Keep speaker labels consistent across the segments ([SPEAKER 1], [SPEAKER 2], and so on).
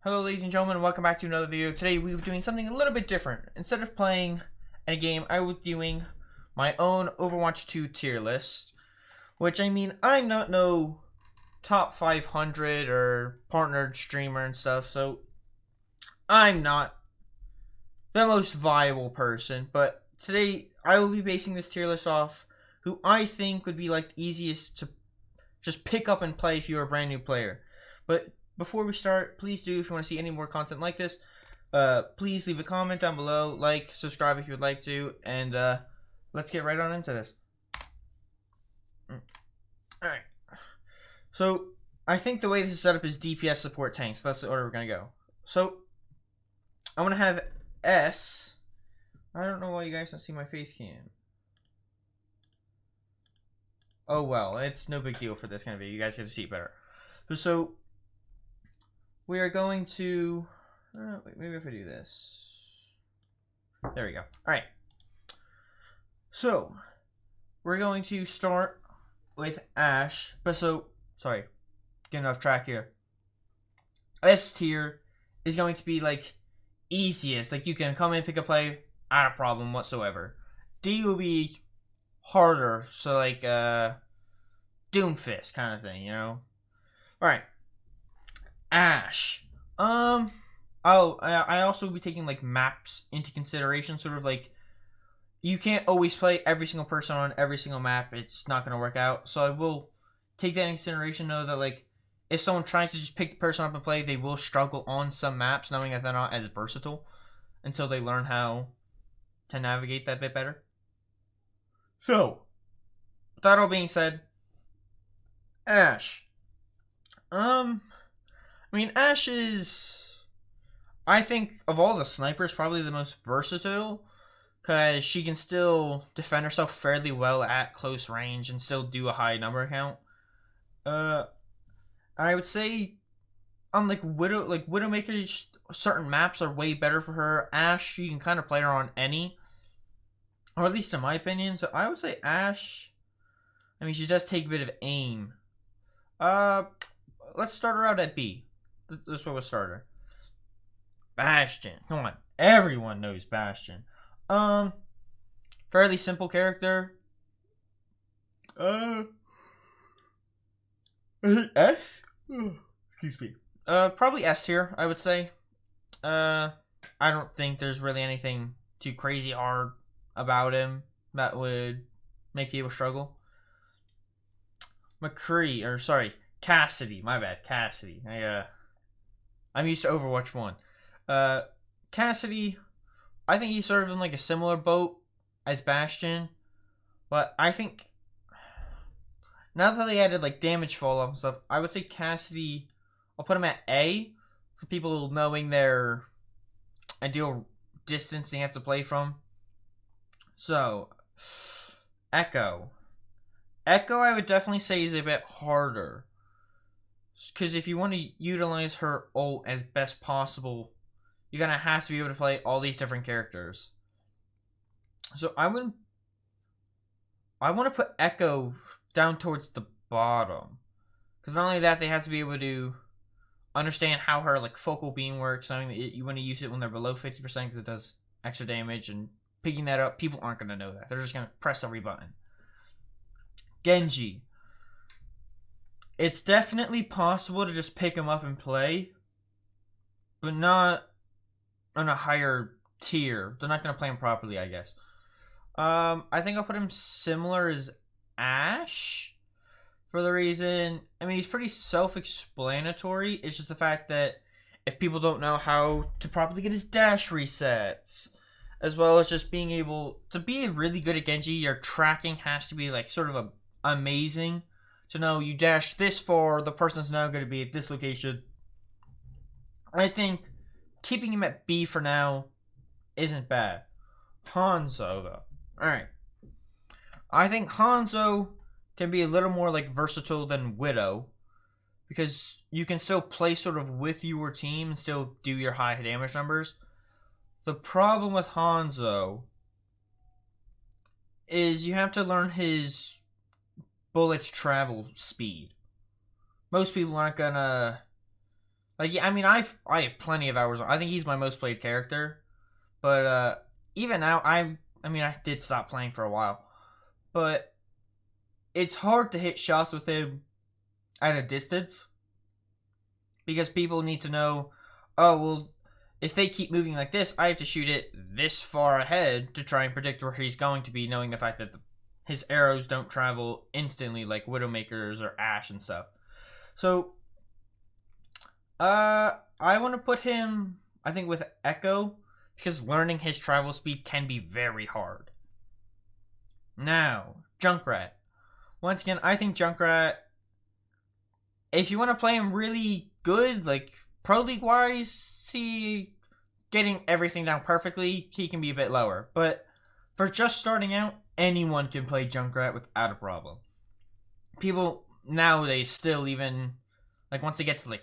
[SPEAKER 1] Hello ladies and gentlemen, and welcome back to another video. Today we were doing something a little bit different. Instead of playing a game, I was doing my own Overwatch 2 tier list. Which, I mean, I'm not no top 500 or partnered streamer and stuff, so I'm not the most viable person. But today I will be basing this tier list off who I think would be like the easiest to just pick up and play if you're a brand new player. But before we start, please do, if you want to see any more content like this, please leave a comment down below, like, subscribe if you would like to, and let's get right on into this. Alright. So, I think the way this is set up is DPS support tank, so that's the order we're going to go. So, I'm going to have S. I don't know why you guys don't see my face cam. Oh well, it's no big deal for this kind of video. You guys get to see it better. So we are going to... wait, maybe if I do this. There we go. Alright. So, we're going to start with Ashe. But so, sorry. Getting off track here. S tier is going to be, like, easiest. Like, you can come in, pick a play, not a problem whatsoever. D will be harder. So, like, Doomfist kind of thing, you know? Alright. Ashe. I also will be taking like maps into consideration, sort of like you can't always play every single person on every single map. It's not going to work out. So I will take that into consideration, know that like if someone tries to just pick the person up and play, they will struggle on some maps, knowing that they're not as versatile until they learn how to navigate that bit better. So, with that all being said, Ashe. I mean, Ashe is, I think, of all the snipers, probably the most versatile, because she can still defend herself fairly well at close range and still do a high number count. I would say, on like Widowmaker, certain maps are way better for her. Ashe, you can kind of play her on any, or at least in my opinion. So I would say Ashe. I mean, she does take a bit of aim. Let's start her out at B. This is what we'll start her. Bastion. Come on. Everyone knows Bastion. Fairly simple character. S? Excuse me. Probably S tier, I would say. I don't think there's really anything too crazy hard about him that would make you struggle. Cassidy. My bad, Cassidy. I'm used to Overwatch 1. Cassidy, I think he's sort of in like a similar boat as Bastion, but I think now that they added like damage fall off and stuff, I would say Cassidy, I'll put him at A for people knowing their ideal distance they have to play from. So, Echo, I would definitely say is a bit harder. Because if you want to utilize her ult as best possible, you're going to have to be able to play all these different characters. So I want to put Echo down towards the bottom. Because not only that, they have to be able to understand how her like focal beam works. I mean, you want to use it when they're below 50% because it does extra damage. And picking that up, people aren't going to know that. They're just going to press every button. Genji. It's definitely possible to just pick him up and play, but not on a higher tier. They're not going to play him properly, I guess. I think I'll put him similar as Ashe for the reason, I mean, he's pretty self-explanatory. It's just the fact that if people don't know how to properly get his dash resets, as well as just being able to be really good at Genji, your tracking has to be like sort of amazing. To know you dash this far, the person's now going to be at this location. I think keeping him at B for now isn't bad. Hanzo, though. Alright. I think Hanzo can be a little more like versatile than Widow, because you can still play sort of with your team and still do your high damage numbers. The problem with Hanzo is you have to learn his bullets travel speed. Most people aren't gonna Like, yeah, I mean, I have plenty of hours. I think he's my most played character. But even now, I mean, I did stop playing for a while. But it's hard to hit shots with him at a distance because people need to know, oh, well, if they keep moving like this, I have to shoot it this far ahead to try and predict where he's going to be, knowing the fact that his arrows don't travel instantly like Widowmakers or Ashe and stuff. So, I want to put him, I think, with Echo because learning his travel speed can be very hard. Now, Junkrat. Once again, I think Junkrat, if you want to play him really good, like Pro League wise, see getting everything down perfectly, he can be a bit lower. But for just starting out, anyone can play Junkrat without a problem. People nowadays still even, like once they get to like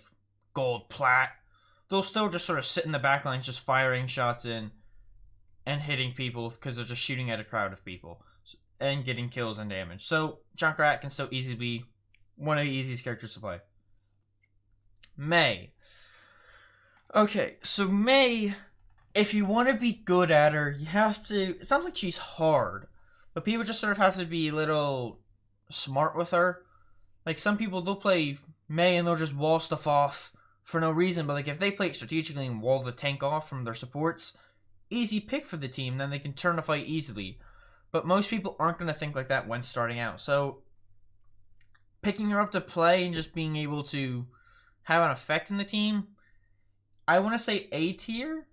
[SPEAKER 1] gold, plat, they'll still just sort of sit in the back lines just firing shots in and hitting people because they're just shooting at a crowd of people and getting kills and damage. So Junkrat can still easily be one of the easiest characters to play. Mei. Okay, so Mei, if you want to be good at her, you have to... It's not like she's hard, but people just sort of have to be a little smart with her. Like, some people, they'll play Mei and they'll just wall stuff off for no reason, but like if they play it strategically and wall the tank off from their supports, easy pick for the team, then they can turn the fight easily. But most people aren't going to think like that when starting out. So picking her up to play and just being able to have an effect in the team, I want to say A tier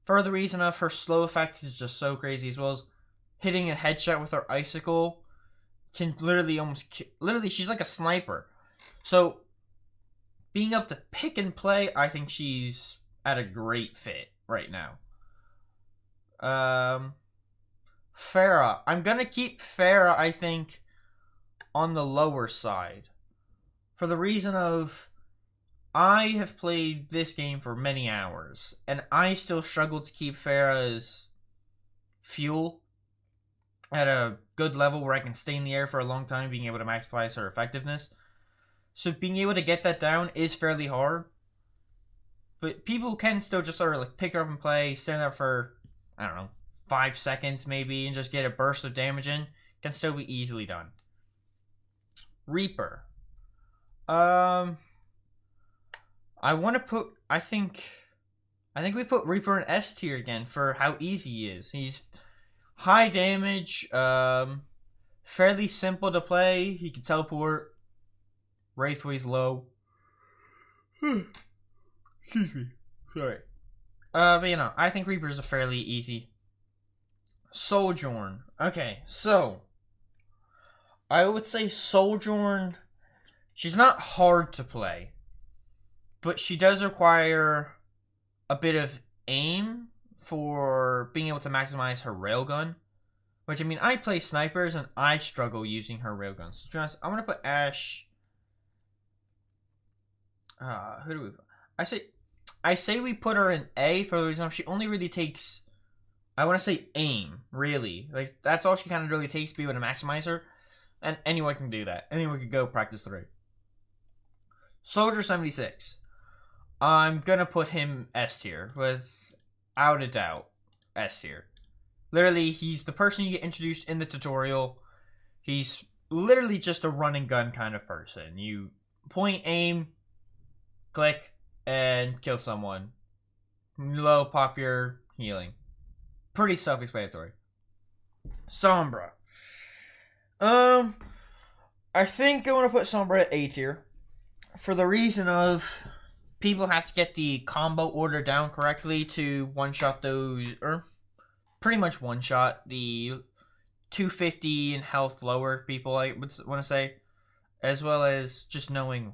[SPEAKER 1] for the reason of her slow effect is just so crazy, as well as hitting a headshot with her icicle can literally literally she's like a sniper. So being able to pick and play, I think she's at a great fit right now. Pharah. I'm going to keep Pharah, I think, on the lower side. For the reason of, I have played this game for many hours, and I still struggle to keep Pharah's fuel at a good level where I can stay in the air for a long time, being able to maximize her effectiveness. So being able to get that down is fairly hard. But people can still just sort of like pick her up and play, stand there for, I don't know, 5 seconds maybe, and just get a burst of damage in. Can still be easily done. Reaper. I want to put, I think we put Reaper in S tier again for how easy he is. He's high damage, fairly simple to play. He can teleport. Wraithway's low. Excuse me. Sorry. But you know, I think Reaper's a fairly easy. Sojourn. Okay, so I would say Sojourn, she's not hard to play, but she does require a bit of aim for being able to maximize her railgun. Which, I mean, I play snipers and I struggle using her railguns. So to be honest, I'm going to put Ashe. Who do we put? I say we put her in A for the reason she only really takes, I want to say aim, really. Like, that's all she kind of really takes to be able to maximize her. And anyone can do that. Anyone can go practice the raid. Soldier 76. I'm going to put him S tier. Without a doubt. S tier. Literally, he's the person you get introduced in the tutorial. He's literally just a run and gun kind of person. You point, aim, click, and kill someone. Low, pop your healing. Pretty self-explanatory. Sombra. I think I want to put Sombra at A tier. For the reason of, people have to get the combo order down correctly to one-shot those, or pretty much one-shot the 250 and health lower people, I would want to say. As well as just knowing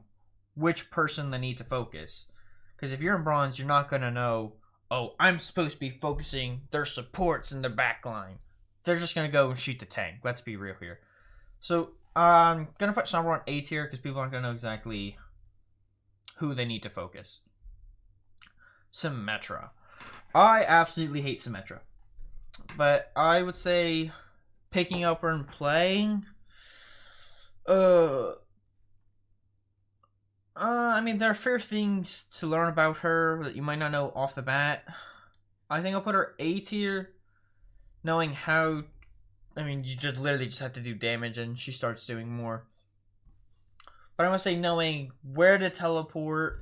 [SPEAKER 1] which person they need to focus. Because if you're in bronze, you're not going to know, oh, I'm supposed to be focusing their supports in the back line. They're just going to go and shoot the tank. Let's be real here. So, I'm going to put Sombra on A tier because people aren't going to know exactly who they need to focus. Symmetra. I absolutely hate Symmetra. But I would say picking up and playing, I mean, there are fair things to learn about her that you might not know off the bat. I think I'll put her A tier, knowing how. I mean, you just literally just have to do damage, and she starts doing more. But I want to say knowing where to teleport,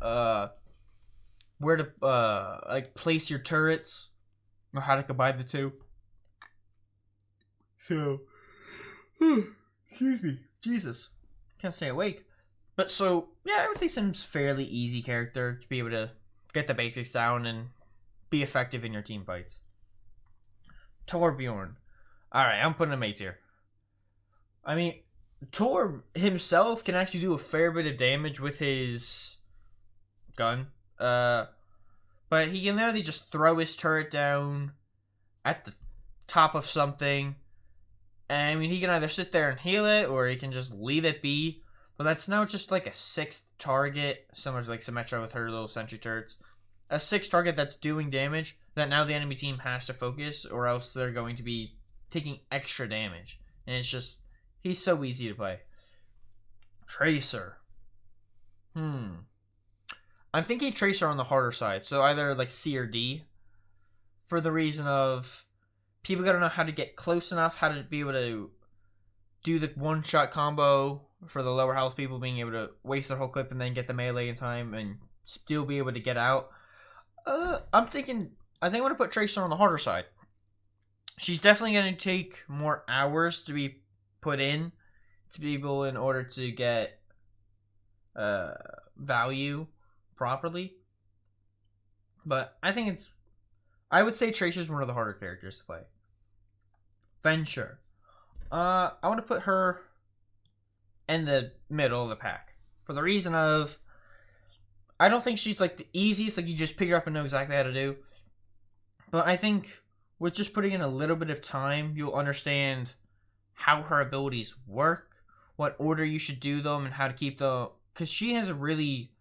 [SPEAKER 1] where to like place your turrets, or how to combine the two. So, excuse me, Jesus, can't stay awake. But so yeah, I would say Sim's fairly easy character to be able to get the basics down and be effective in your team fights. Torbjorn. Alright, I'm putting him A tier. I mean, Tor himself can actually do a fair bit of damage with his gun. But he can literally just throw his turret down at the top of something. And I mean, he can either sit there and heal it, or he can just leave it be. But that's now just like a sixth target, similar to like Symmetra with her little sentry turrets. A sixth target that's doing damage that now the enemy team has to focus, or else they're going to be taking extra damage. And it's just, he's so easy to play. Tracer. I'm thinking Tracer on the harder side, so either like C or D. For the reason of, people gotta know how to get close enough, how to be able to do the one-shot combo for the lower health people, being able to waste their whole clip and then get the melee in time and still be able to get out. I think I'm going to put Tracer on the harder side. She's definitely going to take more hours to be put in to be able in order to get value properly. But I would say Tracer's one of the harder characters to play. Venture. I want to put her in the middle of the pack. For the reason of, I don't think she's like the easiest, like you just pick her up and know exactly how to do. But I think with just putting in a little bit of time, you'll understand how her abilities work, what order you should do them, and how to keep them. Because she has a really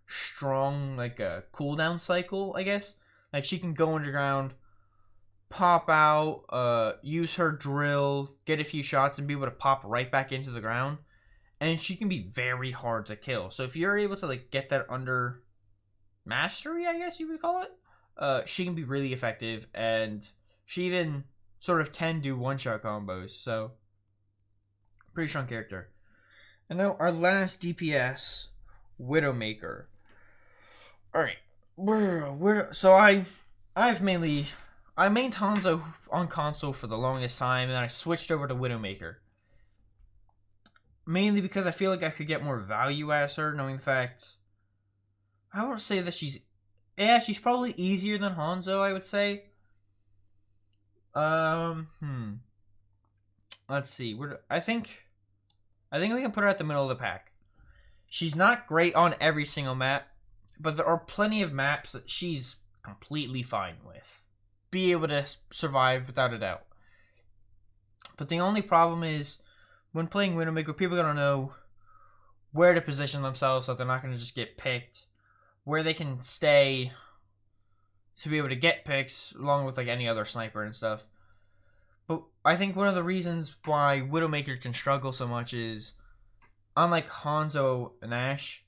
[SPEAKER 1] strong, like a cooldown cycle, I guess. Like she can go underground, pop out, use her drill, get a few shots, and be able to pop right back into the ground. And she can be very hard to kill. So if you're able to like get that under mastery, I guess you would call it, she can be really effective, and she even sort of can do one-shot combos. So pretty strong character. And now our last DPS, Widowmaker. All right, so I mained Hanzo on console for the longest time, and then I switched over to Widowmaker. Mainly because I feel like I could get more value out of her, knowing the fact, I won't say that she's probably easier than Hanzo, I would say. Let's see. I think we can put her at the middle of the pack. She's not great on every single map, but there are plenty of maps that she's completely fine with. Be able to survive without a doubt. But the only problem is, when playing Widowmaker, people are going to know where to position themselves so they're not going to just get picked, where they can stay to be able to get picks, along with like any other sniper and stuff. But I think one of the reasons why Widowmaker can struggle so much is, unlike Hanzo and Ashe,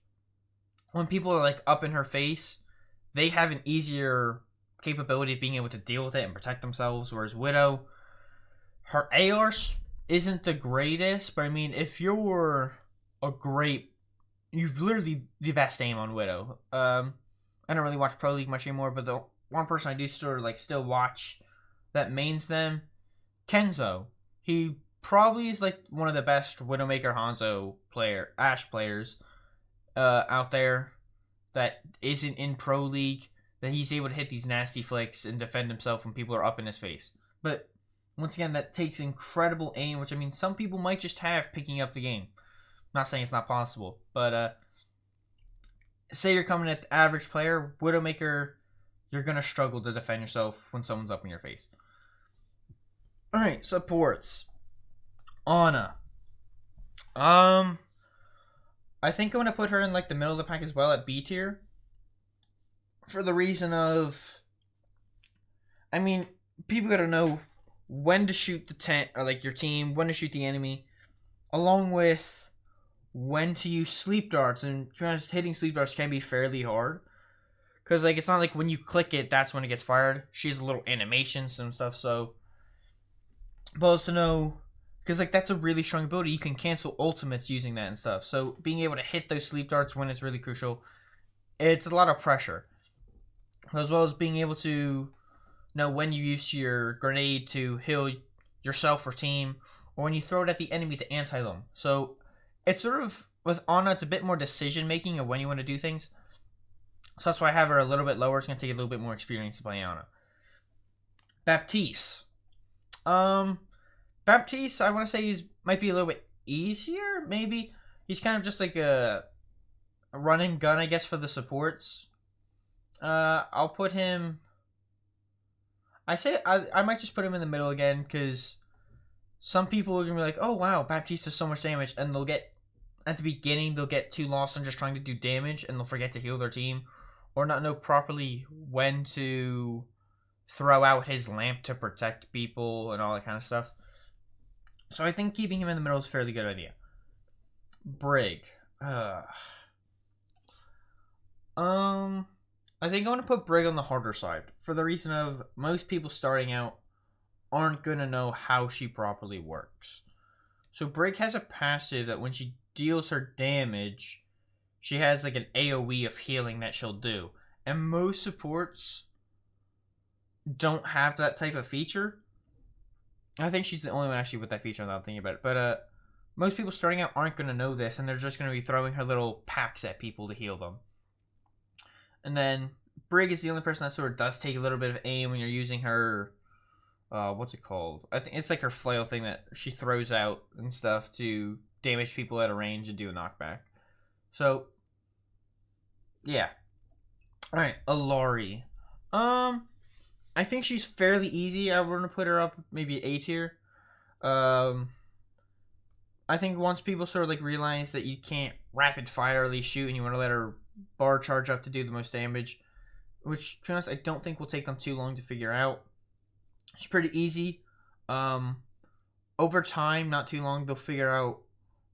[SPEAKER 1] when people are like up in her face, they have an easier capability of being able to deal with it and protect themselves, whereas Widow, her AR isn't the greatest, but I mean, if you're you've literally the best aim on Widow. I don't really watch Pro League much anymore, but the one person I do still watch that mains them, Kenzo. He probably is like one of the best Widowmaker Hanzo Ashe players out there that isn't in Pro League, that he's able to hit these nasty flicks and defend himself when people are up in his face. But once again, that takes incredible aim, which I mean, some people might just have picking up the game. I'm not saying it's not possible, but say you're coming at the average player, Widowmaker, you're going to struggle to defend yourself when someone's up in your face. Alright, supports. Ana. I think I'm going to put her in like the middle of the pack as well at B tier. For the reason of, I mean, people got to know when to shoot the tent, or like your team, when to shoot the enemy, along with when to use sleep darts, and to be honest, hitting sleep darts can be fairly hard. Because, like, it's not like when you click it, that's when it gets fired. She has a little animations and stuff, so... But also know... Because, like, that's a really strong ability. You can cancel ultimates using that and stuff. So, being able to hit those sleep darts when it's really crucial, it's a lot of pressure. As well as being able to know when you use your grenade to heal yourself or team, or when you throw it at the enemy to anti them. So, it's sort of... With Ana, it's a bit more decision-making of when you want to do things. So that's why I have her a little bit lower. It's going to take a little bit more experience to play Ana. Baptiste. Baptiste, I want to say might be a little bit easier, maybe. He's kind of just like a run and gun, I guess, for the supports. I'll put him... I might just put him in the middle again, because some people are going to be like, oh wow, Baptiste does so much damage, and they'll get... At the beginning, they'll get too lost on just trying to do damage, and they'll forget to heal their team, or not know properly when to throw out his lamp to protect people and all that kind of stuff. So I think keeping him in the middle is a fairly good idea. Brig. I think I want to put Brig on the harder side, for the reason of most people starting out aren't going to know how she properly works. So Brig has a passive that when she deals her damage, she has like an AoE of healing that she'll do. And most supports don't have that type of feature. I think she's the only one actually with that feature now I'm thinking about it. But most people starting out aren't going to know this, and they're just going to be throwing her little packs at people to heal them. And then Brig is the only person that sort of does take a little bit of aim when you're using her... what's it called? I think it's like her flail thing that she throws out and stuff to damage people at a range and do a knockback. So, yeah. Alright, Alari. I think she's fairly easy. I want to put her up maybe A tier. I think once people sort of like realize that you can't rapid firely shoot and you want to let her bar charge up to do the most damage, which to be honest I don't think will take them too long to figure out. It's pretty easy. Over time, not too long, they'll figure out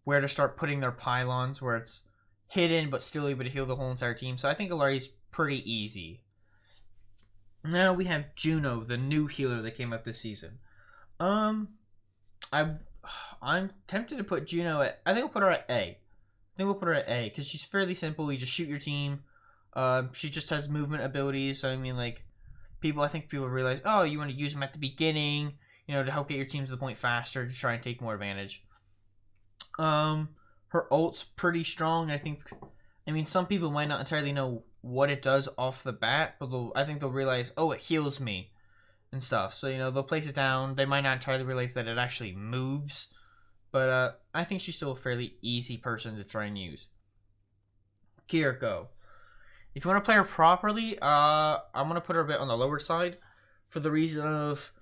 [SPEAKER 1] where to start putting their pylons, where it's hidden but still able to heal the whole entire team. So I think Alari's pretty easy. Now we have Juno, the new healer that came out this season. I'm tempted to put Juno at... I think I'll put her at A. I think we'll put her at A, because she's fairly simple. You just shoot your team. She just has movement abilities, so I mean, like... I think people realize, oh, you want to use them at the beginning, to help get your team to the point faster, to try and take more advantage. Her ult's pretty strong. Some people might not entirely know what it does off the bat, but I think they'll realize, oh, it heals me and stuff. So, they'll place it down. They might not entirely realize that it actually moves, but I think she's still a fairly easy person to try and use. Kiriko. If you want to play her properly, I'm going to put her a bit on the lower side for the reason of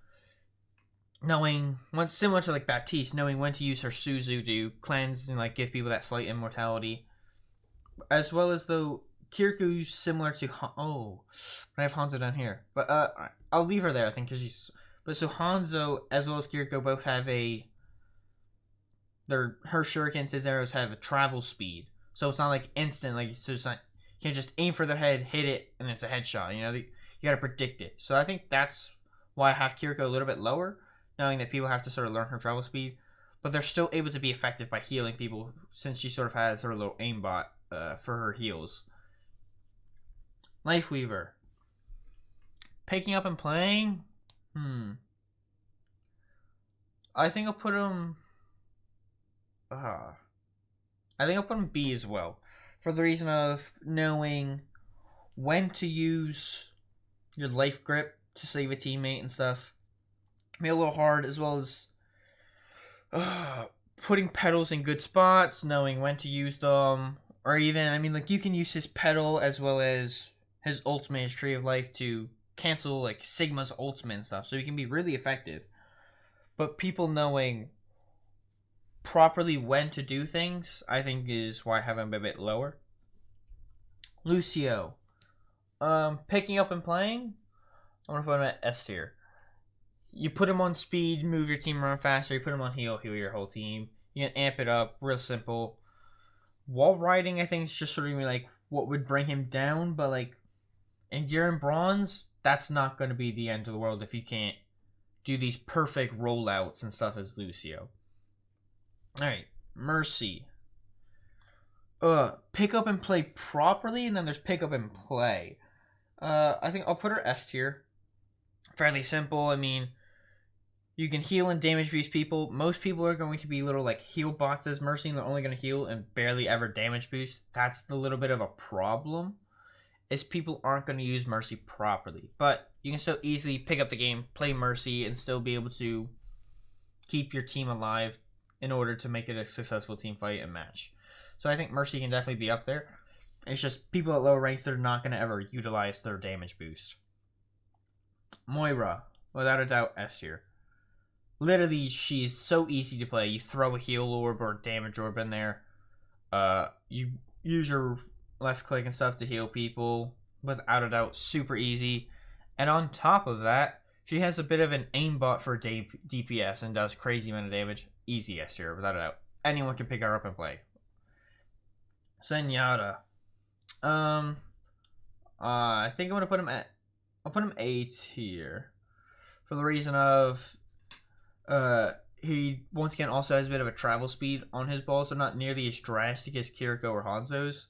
[SPEAKER 1] knowing, similar to like Baptiste, knowing when to use her Suzu to cleanse and like give people that slight immortality. As well as though Kiriko's similar to... I have Hanzo down here. But I'll leave her there, I think, because she's... But so Hanzo as well as Kiriko both have her shurikens, his arrows have a travel speed. So it's not like instant, so it's not... You can't just aim for their head, hit it, and it's a headshot. You gotta predict it. So I think that's why I have Kiriko a little bit lower, knowing that people have to sort of learn her travel speed. But they're still able to be effective by healing people, since she sort of has her little aimbot for her heals. Lifeweaver. Picking up and playing? I think I'll put him... I think I'll put him B as well. For the reason of knowing when to use your life grip to save a teammate and stuff. Be a little hard, as well as putting petals in good spots, knowing when to use them. Or even, you can use his petal as well as his ultimate, his Tree of Life, to cancel like Sigma's ultimate and stuff. So he can be really effective. But people knowing properly when to do things, I think is why I have him a bit lower. Lucio. Picking up and playing, I'm going to put him at S tier. You put him on speed, move your team around faster. You put him on heal your whole team. You can amp it up, real simple. Wall riding, I think, is just sort of like what would bring him down, but like, and you're in bronze, that's not going to be the end of the world if you can't do these perfect rollouts and stuff as Lucio. Alright, Mercy. Pick up and play properly, and then there's pick up and play. I think I'll put her S tier. Fairly simple. I mean, you can heal and damage boost people. Most people are going to be little like heal bots as Mercy, and they're only going to heal and barely ever damage boost. That's the little bit of a problem, is people aren't going to use Mercy properly. But you can still easily pick up the game, play Mercy, and still be able to keep your team alive in order to make it a successful team fight and match. So I think Mercy can definitely be up there. It's just people at lower ranks that are not going to ever utilize their damage boost. Moira, without a doubt, S tier. Literally, she's so easy to play. You throw a heal orb or a damage orb in there. You use your left click and stuff to heal people. Without a doubt, super easy. And on top of that, she has a bit of an aimbot for DPS and does crazy amount of damage. Easy S tier, without a doubt. Anyone can pick her up and play. Zenyatta. I think I'm gonna put him at. I'll put him A tier, for the reason of, he once again also has a bit of a travel speed on his ball, so not nearly as drastic as Kiriko or Hanzo's.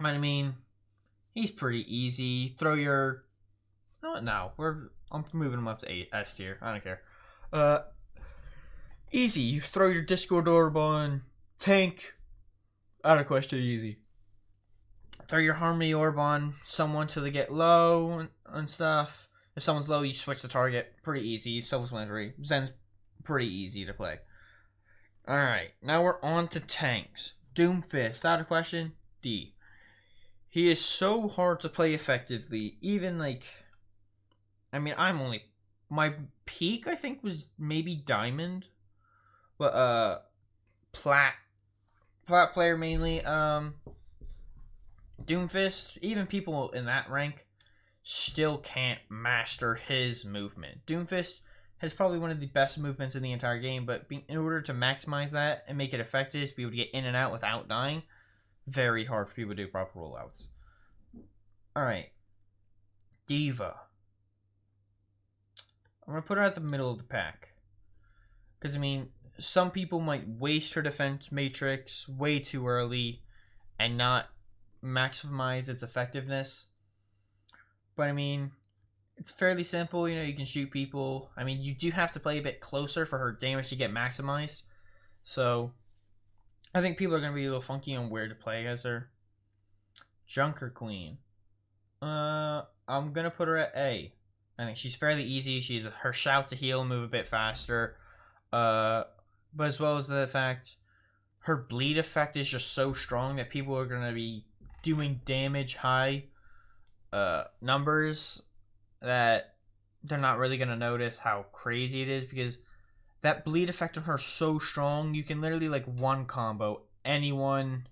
[SPEAKER 1] But I mean, he's pretty easy. Throw your. No, I'm moving him up to A S tier. I don't care. Easy. You throw your Discord orb on tank. Out of question, easy. Throw your Harmony orb on someone till they get low and stuff. If someone's low, you switch the target. Pretty easy. Self-explanatory. Zen's pretty easy to play. Alright, now we're on to tanks. Doomfist, out of question, D. He is so hard to play effectively. Even like, I mean, my peak, I think, was maybe Diamond. But, Plat player mainly. Doomfist, even people in that rank still can't master his movement. Doomfist has probably one of the best movements in the entire game, but in order to maximize that and make it effective, to be able to get in and out without dying, very hard for people to do proper rollouts. Alright. Diva. I'm going to put her at the middle of the pack. Because, I mean, some people might waste her defense matrix way too early and not maximize its effectiveness. But I mean, it's fairly simple. You know, you can shoot people. I mean, you do have to play a bit closer for her damage to get maximized. So I think people are going to be a little funky on where to play as her. Junker Queen. I'm going to put her at A. I think she's fairly easy. She's her shout to heal, move a bit faster. But as well as the fact her bleed effect is just so strong that people are going to be doing damage high numbers that they're not really going to notice how crazy it is, because that bleed effect on her is so strong. You can literally like one combo anyone.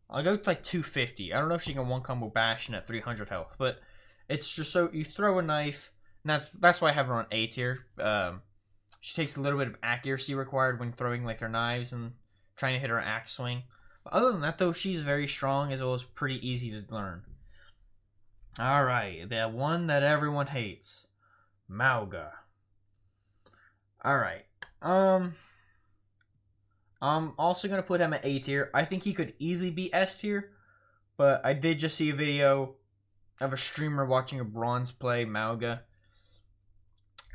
[SPEAKER 1] I'll go to like 250. I don't know if she can one combo Bastion at 300 health, but it's just so you throw a knife, and that's why I have her on A tier. She takes a little bit of accuracy required when throwing like her knives and trying to hit her axe swing. But other than that, though, she's very strong as well as pretty easy to learn. Alright, the one that everyone hates. Mauga. Alright. I'm also going to put him at A tier. I think he could easily be S tier, but I did just see a video of a streamer watching a bronze play Mauga,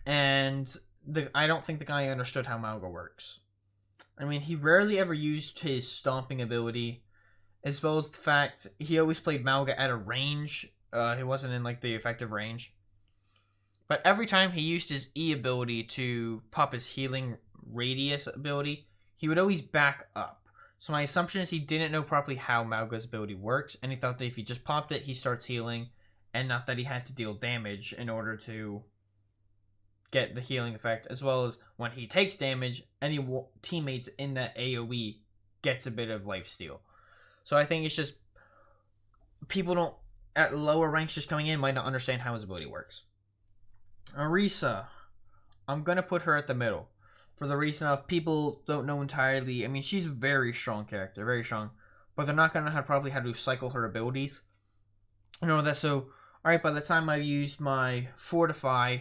[SPEAKER 1] and I don't think the guy understood how Mauga works. I mean, he rarely ever used his stomping ability, as well as the fact he always played Mauga at a range. He wasn't in like the effective range. But every time he used his E ability to pop his healing radius ability, he would always back up. So my assumption is he didn't know properly how Mauga's ability works, and he thought that if he just popped it, he starts healing, and not that he had to deal damage in order to get the healing effect, as well as when he takes damage, any teammates in that AoE gets a bit of lifesteal. So I think it's just people don't at lower ranks just coming in might not understand how his ability works. Orisa, I'm gonna put her at the middle. for the reason of people don't know entirely. I mean, she's a very strong character, very strong, but they're not gonna know probably how to cycle her abilities. You know that. So, all right, by the time I've used my Fortify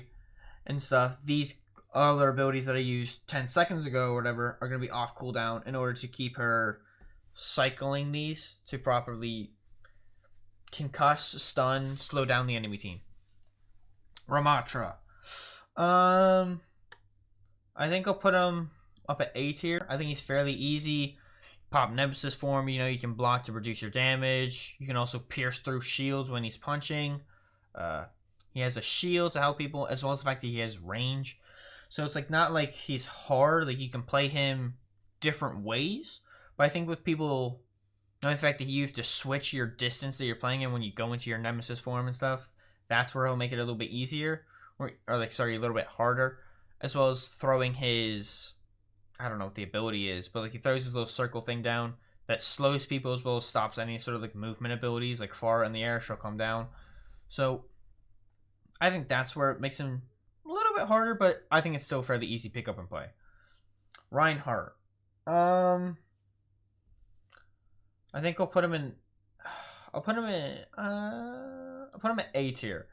[SPEAKER 1] and stuff, these other abilities that I used 10 seconds ago or whatever are gonna be off cooldown in order to keep her cycling these to properly concuss, stun, slow down the enemy team. Ramatra. I think I'll put him up at A tier. I think he's fairly easy. Pop Nemesis form, you know, you can block to reduce your damage. You can also pierce through shields when he's punching. He has a shield to help people, as well as the fact that he has range. So it's like not like he's hard, like you can play him different ways. But I think with people, the fact that you have to switch your distance that you're playing in when you go into your Nemesis form and stuff, that's where he'll make it a little bit easier, or like, sorry, a little bit harder, as well as throwing his, I don't know what the ability is, but like he throws his little circle thing down that slows people as well as stops any sort of like movement abilities, like far in the air, she'll come down. So I think that's where it makes him a little bit harder, but I think it's still fairly easy pick up and play. Reinhardt. I think I'll put him in. I'll put him at A tier.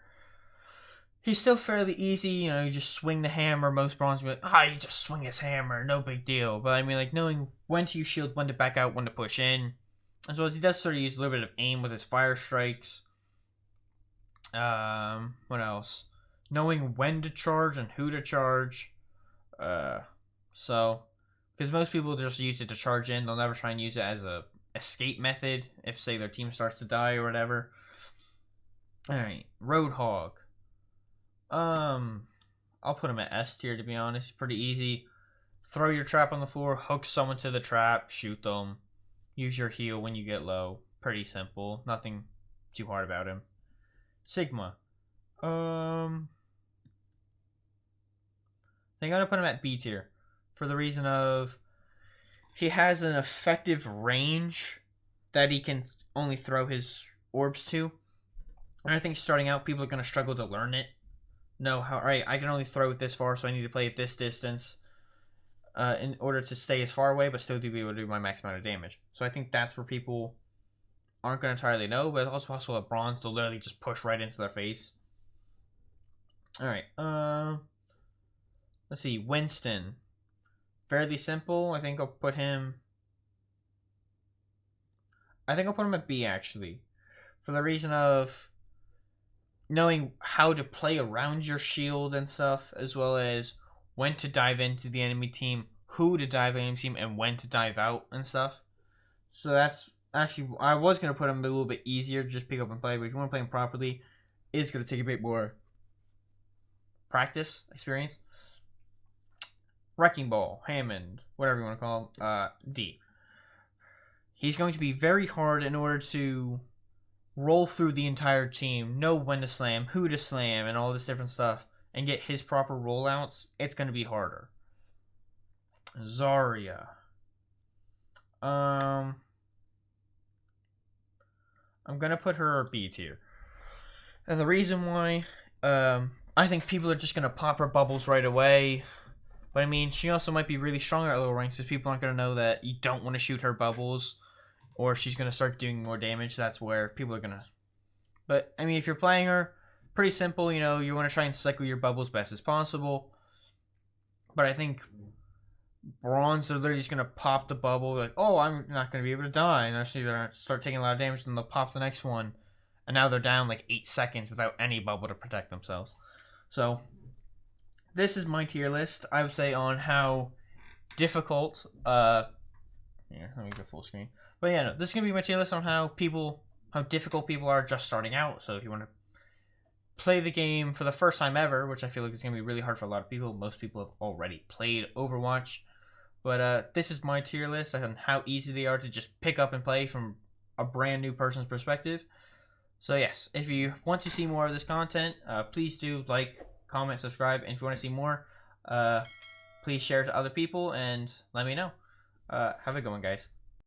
[SPEAKER 1] He's still fairly easy, you know. You just swing the hammer. Most bronze will be like, you just swing his hammer, no big deal. But I mean, like knowing when to use shield, when to back out, when to push in, as well as he does sort of use a little bit of aim with his fire strikes. What else? Knowing when to charge and who to charge. So, because most people just use it to charge in, they'll never try and use it as a escape method if, say, their team starts to die or whatever. Alright, Roadhog. I'll put him at S tier, to be honest. Pretty easy. Throw your trap on the floor, hook someone to the trap, shoot them. Use your heal when you get low. Pretty simple. Nothing too hard about him. Sigma. I think I'm gonna put him at B tier for the reason of he has an effective range that he can only throw his orbs to. And I think starting out, people are going to struggle to learn it. Know how, right, I can only throw it this far, so I need to play at this distance in order to stay as far away, but still be able to do my max amount of damage. So I think that's where people aren't going to entirely know, but it's also possible that bronze, they'll literally just push right into their face. Alright, let's see, Winston. Fairly simple. I think I'll put him at B, actually. For the reason of knowing how to play around your shield and stuff, as well as when to dive into the enemy team, who to dive in the team, and when to dive out and stuff. So that's actually, I was going to put him a little bit easier to just pick up and play, but if you want to play him properly, it's going to take a bit more practice, experience. Wrecking Ball, Hammond, whatever you want to call him, D. He's going to be very hard in order to roll through the entire team, know when to slam, who to slam, and all this different stuff, and get his proper rollouts. It's going to be harder. Zarya. I'm going to put her B tier. And the reason why, I think people are just going to pop her bubbles right away. But I mean, she also might be really strong at low ranks, because people aren't going to know that you don't want to shoot her bubbles, or she's going to start doing more damage. That's where people are going to... But, I mean, if you're playing her, pretty simple, you know, you want to try and cycle your bubbles best as possible. But I think bronze, they're literally just going to pop the bubble, like, oh, I'm not going to be able to die. And actually, they're going to start taking a lot of damage, and they'll pop the next one. And now they're down like 8 seconds without any bubble to protect themselves. So... this is my tier list, I would say, on how difficult, here, let me go full screen. But yeah, no, this is going to be my tier list on how difficult people are just starting out. So if you want to play the game for the first time ever, which I feel like is going to be really hard for a lot of people, most people have already played Overwatch. But this is my tier list on how easy they are to just pick up and play from a brand new person's perspective. So yes, if you want to see more of this content, please do like, comment, subscribe, and if you want to see more, please share it to other people and let me know. Have a good one, guys.